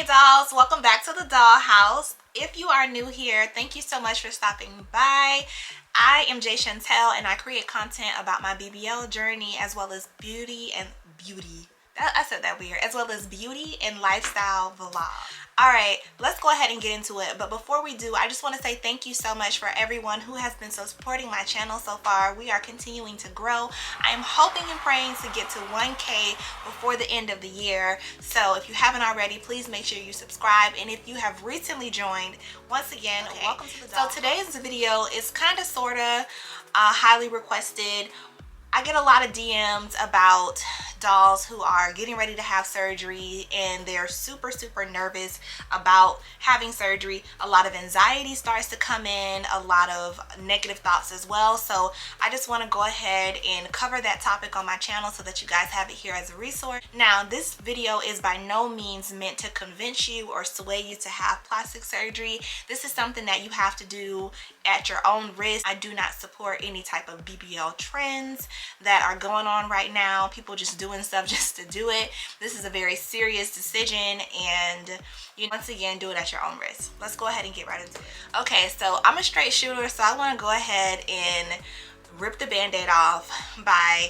dolls, welcome back to the Dollhouse. If you are new here, thank you so much for stopping by. I am Jay Chantel and I create content about my BBL journey as well as beauty and I said that weird, as well as beauty and lifestyle vlog. All right, let's go ahead and get into it. But before we do, I just want to say thank you so much for everyone who has been so supporting my channel so far. We are continuing to grow. I am hoping and praying to get to 1K before the end of the year. So if you haven't already, please make sure you subscribe. And if you have recently joined, once again, welcome to the Doll. So today's video is kind of sort of highly requested. I get a lot of DMs about dolls who are getting ready to have surgery and they're super nervous about having surgery. A lot of anxiety starts to come in, a lot of negative thoughts as well. So I just want to go ahead and cover that topic on my channel so that you guys have it here as a resource. Now, this video is by no means meant to convince you or sway you to have plastic surgery. This is something that you have to do at your own risk. I do not support any type of BBL trends that are going on right now. People just doing stuff just to do it. This is a very serious decision, and you once again do it at your own risk. Let's go ahead and get right into it. Okay, so I'm a straight shooter, so I want to go ahead and rip the band-aid off by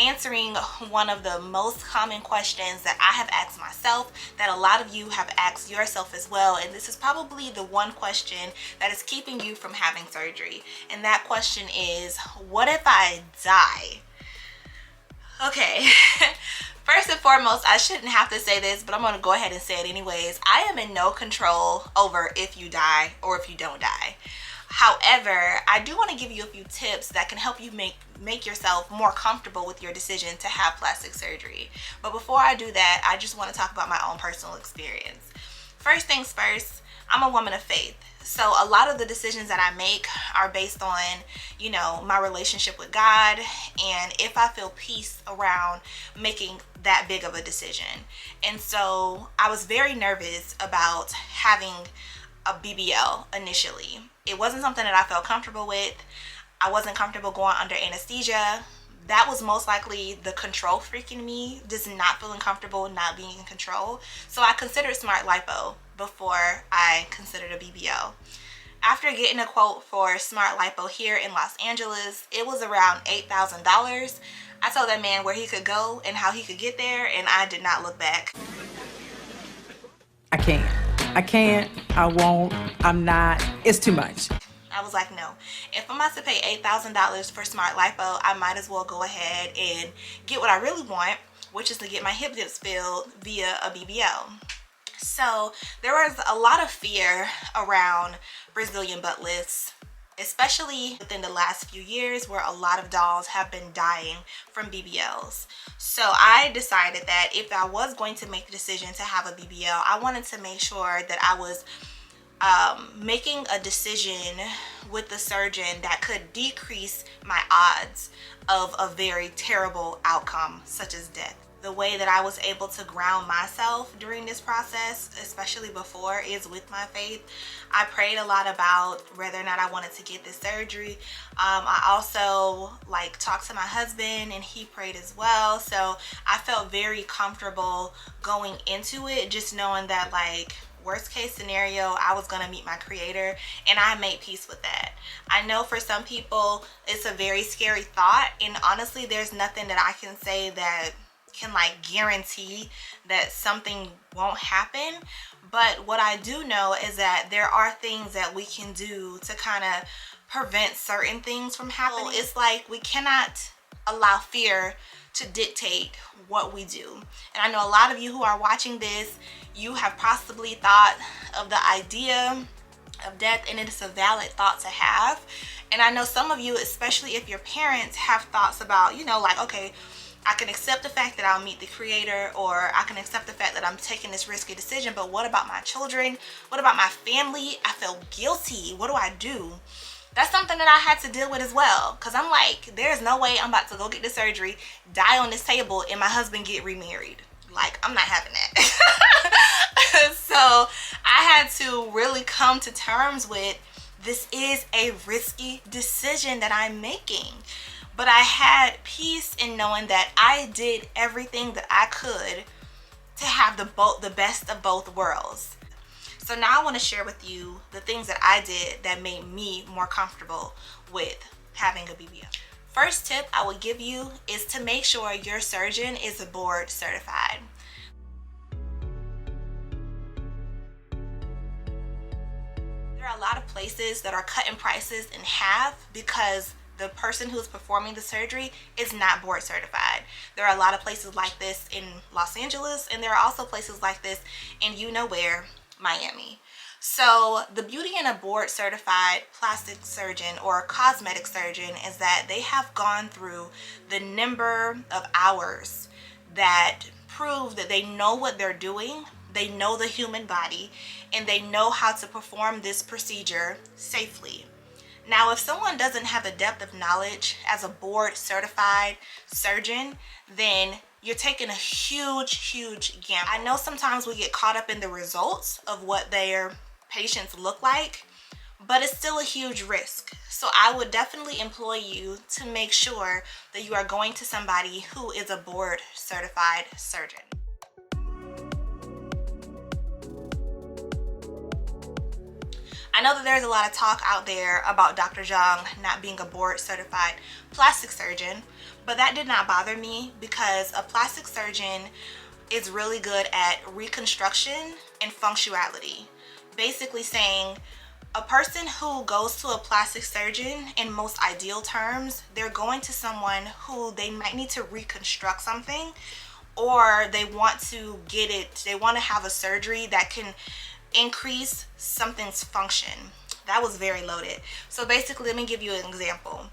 answering one of the most common questions that I have asked myself, that a lot of you have asked yourself as well, and this is probably the one question that is keeping you from having surgery. And that question is, what if I die? Okay. First and foremost, I shouldn't have to say this, but I'm going to go ahead and say it anyways. I am in no control over if you die or if you don't die. However, I do want to give you a few tips that can help you make yourself more comfortable with your decision to have plastic surgery. But before I do that, I just want to talk about my own personal experience. First things first, I'm a woman of faith. So a lot of the decisions that I make are based on, you know, my relationship with God, and if I feel peace around making that big of a decision. And so I was very nervous about having a BBL initially. It wasn't something that I felt comfortable with. I wasn't comfortable going under anesthesia. That was most likely the control freak in me, just not feeling comfortable, not being in control. So I considered smart lipo before I considered a BBL. After getting a quote for smart lipo here in Los Angeles, it was around $8,000. I told that man where he could go and how he could get there, and I did not look back. I can't, I won't, I'm not, it's too much. I was like, no, if I'm about to pay $8,000 for smart lipo, I might as well go ahead and get what I really want, which is to get my hip dips filled via a BBL. So there was a lot of fear around Brazilian butt lifts, especially within the last few years, where a lot of dolls have been dying from BBLs. So I decided that if I was going to make the decision to have a BBL, I wanted to make sure that I was making a decision with the surgeon that could decrease my odds of a very terrible outcome, such as death. The way that I was able to ground myself during this process, especially before, is with my faith. I prayed a lot about whether or not I wanted to get this surgery. I also talked to my husband, and he prayed as well. So I felt very comfortable going into it, just knowing that worst case scenario, I was gonna meet my creator, and I made peace with that. I know for some people it's a very scary thought, and honestly there's nothing that I can say that can guarantee that something won't happen. But what I do know is that there are things that we can do to kind of prevent certain things from happening. It's we cannot allow fear to dictate what we do. And I know a lot of you who are watching this, you have possibly thought of the idea of death, and it is a valid thought to have. And I know some of you, especially if your parents, have thoughts about, okay, I can accept the fact that I'll meet the creator, or I can accept the fact that I'm taking this risky decision, but what about my children? What about my family? I feel guilty. What do I do? That's something that I had to deal with as well, because I'm there's no way I'm about to go get the surgery, die on this table, and my husband get remarried. I'm not having that. So I had to really come to terms with, this is a risky decision that I'm making. But I had peace in knowing that I did everything that I could to have the best of both worlds. So now I want to share with you the things that I did that made me more comfortable with having a BBL. First tip I would give you is to make sure your surgeon is board certified. There are a lot of places that are cutting prices in half because the person who's performing the surgery is not board certified. There are a lot of places like this in Los Angeles, and there are also places like this in you know where, Miami. So the beauty in a board certified plastic surgeon or cosmetic surgeon is that they have gone through the number of hours that prove that they know what they're doing, they know the human body, and they know how to perform this procedure safely. Now, if someone doesn't have the depth of knowledge as a board certified surgeon, then you're taking a huge gamble. I know sometimes we get caught up in the results of what their patients look like, but it's still a huge risk. So I would definitely employ you to make sure that you are going to somebody who is a board certified surgeon. I know that there's a lot of talk out there about Dr. Jung not being a board certified plastic surgeon, but that did not bother me because a plastic surgeon is really good at reconstruction and functionality. Basically saying a person who goes to a plastic surgeon, in most ideal terms, they're going to someone who they might need to reconstruct something, or they want to get it, they want to have a surgery that can increase something's function. That was very loaded. So basically, let me give you an example.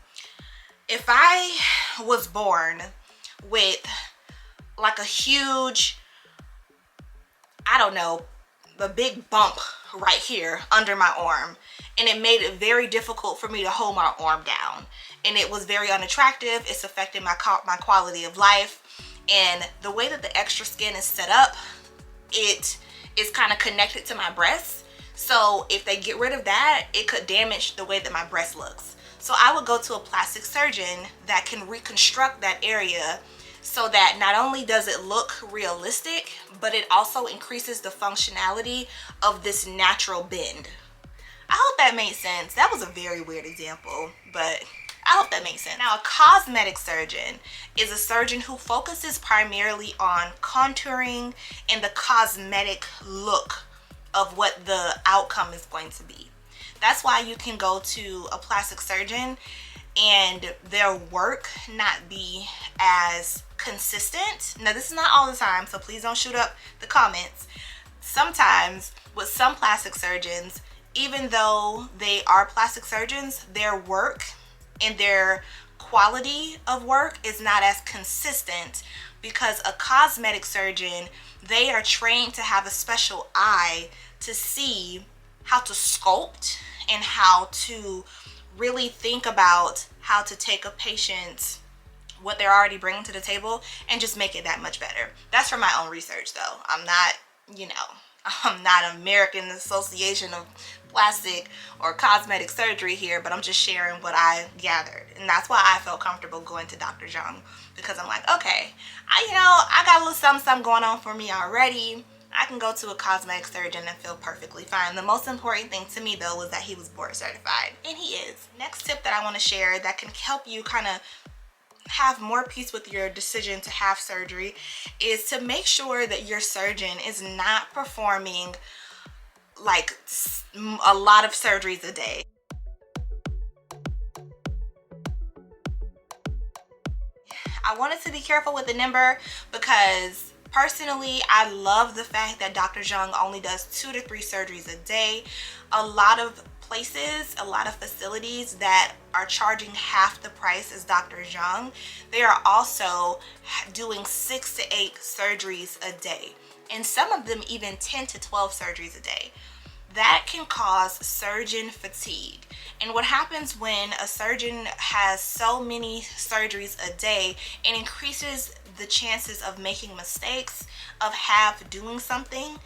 If I was born with like a huge, I don't know, a big bump right here under my arm, and it made it very difficult for me to hold my arm down, and it was very unattractive, it's affecting my quality of life, and the way that the extra skin is set up, it is kind of connected to my breast. So if they get rid of that, it could damage the way that my breast looks. So I would go to a plastic surgeon that can reconstruct that area so that not only does it look realistic, but it also increases the functionality of this natural bend. I hope that made sense. That was a very weird example, but I hope that makes sense. Now, a cosmetic surgeon is a surgeon who focuses primarily on contouring and the cosmetic look of what the outcome is going to be. That's why you can go to a plastic surgeon and their work not be as consistent. Now, this is not all the time, so please don't shoot up the comments. Sometimes with some plastic surgeons, even though they are plastic surgeons, their work and their quality of work is not as consistent because a cosmetic surgeon, they are trained to have a special eye to see how to sculpt and how to really think about how to take a patient, what they're already bringing to the table, and just make it that much better. That's from my own research though. I'm not, I'm not American Association of Plastic or Cosmetic Surgery here, but I'm just sharing what I gathered. And that's why I felt comfortable going to Dr. Jung, because I'm like, okay, I got a little something going on for me already. I can go to a cosmetic surgeon and feel perfectly fine. The most important thing to me though was that he was board certified, and he is. Next tip that I want to share that can help you kind of have more peace with your decision to have surgery is to make sure that your surgeon is not performing like a lot of surgeries a day. I wanted to be careful with the number because personally, I love the fact that Dr. Jung only does 2 to 3 surgeries a day. A lot of places, a lot of facilities that are charging half the price as Dr. Jung, they are also doing 6 to 8 surgeries a day, and some of them even 10 to 12 surgeries a day. That can cause surgeon fatigue. And what happens when a surgeon has so many surgeries a day, it increases the chances of making mistakes, of half doing something.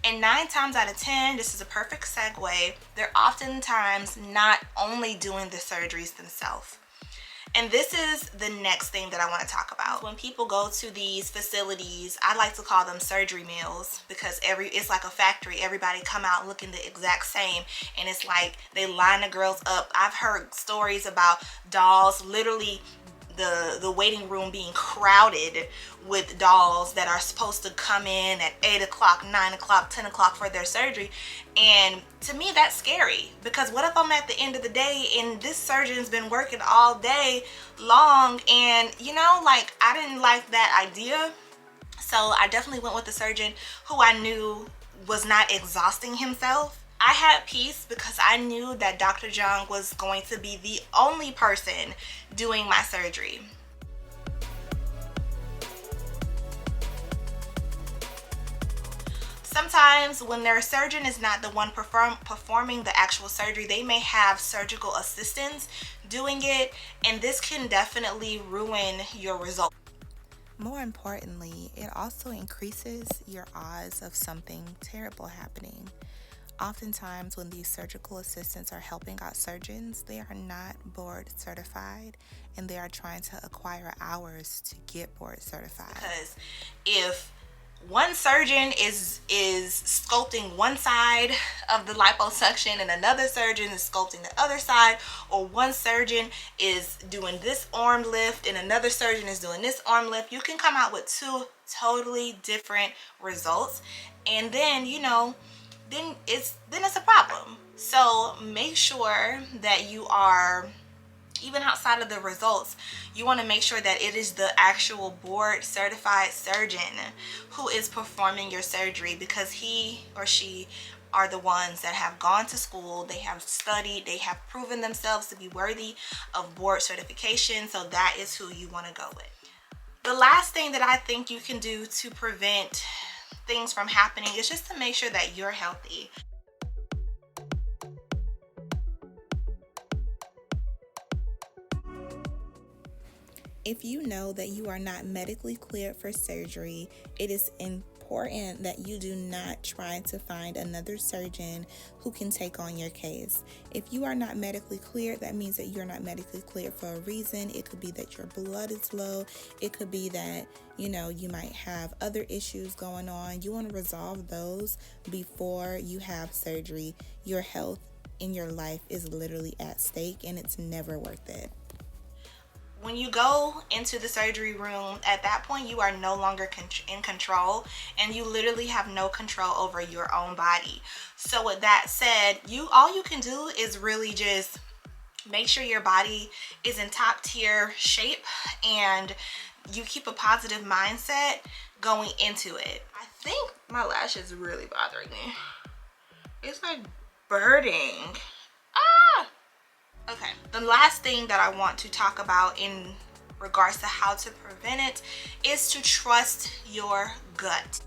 And 9 times out of 10, this is a perfect segue, they're oftentimes not only doing the surgeries themselves. And this is the next thing that I want to talk about. When people go to these facilities, I like to call them surgery mills, because it's like a factory. Everybody come out looking the exact same, and it's like they line the girls up. I've heard stories about dolls, literally the waiting room being crowded with dolls that are supposed to come in at 8 o'clock, 9 o'clock, 10 o'clock for their surgery. And to me, that's scary, because what if I'm at the end of the day and this surgeon's been working all day long, and you know, like, I didn't like that idea. So I definitely went with a surgeon who I knew was not exhausting himself. I had peace because I knew that Dr. Jung was going to be the only person doing my surgery. Sometimes when their surgeon is not the one performing the actual surgery, they may have surgical assistants doing it, and this can definitely ruin your results. More importantly, it also increases your odds of something terrible happening. Oftentimes, when these surgical assistants are helping out surgeons, they are not board certified, and they are trying to acquire hours to get board certified. Because if one surgeon is sculpting one side of the liposuction and another surgeon is sculpting the other side, or one surgeon is doing this arm lift and another surgeon is doing this arm lift, you can come out with two totally different results, and then, you know, then it's a problem. So make sure that you are, even outside of the results, you want to make sure that it is the actual board certified surgeon who is performing your surgery, because he or she are the ones that have gone to school, they have studied, they have proven themselves to be worthy of board certification. So that is who you want to go with. The last thing that I think you can do to prevent things from happening is just to make sure that you're healthy. If you know that you are not medically cleared for surgery, it is important that you do not try to find another surgeon who can take on your case. If you are not medically cleared, that means that you're not medically cleared for a reason. It could be that your blood is low. It could be that, you know, you might have other issues going on. You want to resolve those before you have surgery. Your health in your life is literally at stake, and it's never worth it. When you go into the surgery room, at that point you are no longer in control, and you literally have no control over your own body. So with that said, all you can do is really just make sure your body is in top tier shape, and you keep a positive mindset going into it. I think my lash is really bothering me. It's like burning. Okay, the last thing that I want to talk about in regards to how to prevent it is to trust your gut.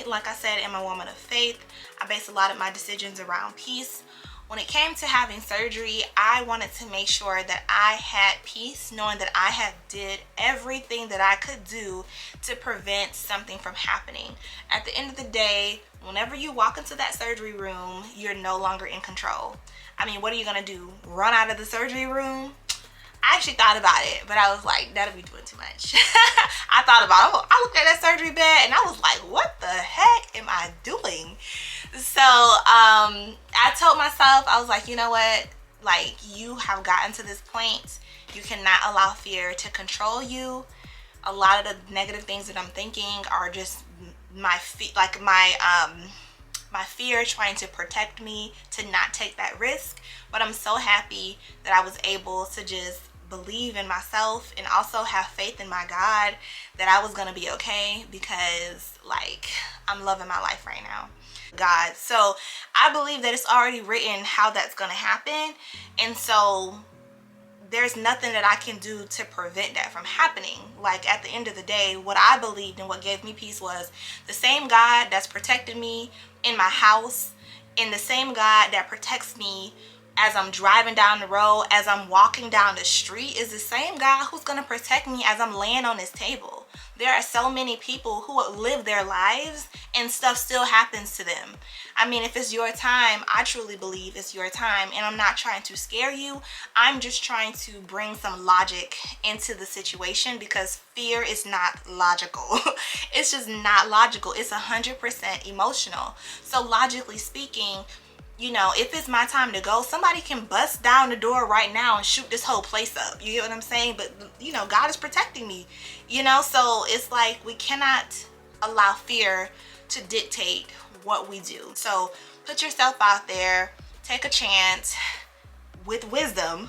Like I said, am a woman of faith. I base a lot of my decisions around peace. When it came to having surgery, I wanted to make sure that I had peace, knowing that I had did everything that I could do to prevent something from happening. At the end of the day, whenever you walk into that surgery room, you're no longer in control. I mean, what are you gonna do? Run out of the surgery room? I actually thought about it, but I was like, that'll be doing too much. I thought about it. I looked at that surgery bed and I was like, what the heck am I doing? So I told myself, I was like, you know what? Like, you have gotten to this point. You cannot allow fear to control you. A lot of the negative things that I'm thinking are just my fear trying to protect me to not take that risk. But I'm so happy that I was able to just believe in myself and also have faith in my God that I was gonna be okay, because like, I'm loving my life right now. God. So I believe that it's already written how that's gonna happen, and so there's nothing that I can do to prevent that from happening. Like, at the end of the day, what I believed and what gave me peace was the same God that's protected me in my house, and the same God that protects me as I'm driving down the road, as I'm walking down the street, is the same God who's going to protect me as I'm laying on this table. There are so many people who live their lives and stuff still happens to them. I mean, if it's your time, I truly believe it's your time, and I'm not trying to scare you. I'm just trying to bring some logic into the situation, because fear is not logical. It's just not logical. It's 100% emotional. So logically speaking, you know, if it's my time to go, somebody can bust down the door right now and shoot this whole place up. You get what I'm saying? But, you know, God is protecting me, you know? So it's like we cannot allow fear to dictate what we do. So put yourself out there, take a chance with wisdom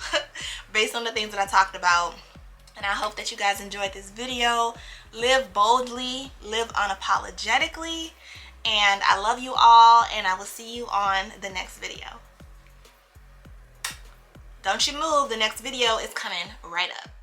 based on the things that I talked about. And I hope that you guys enjoyed this video. Live boldly, live unapologetically. And I love you all, and I will see you on the next video. Don't you move, the next video is coming right up.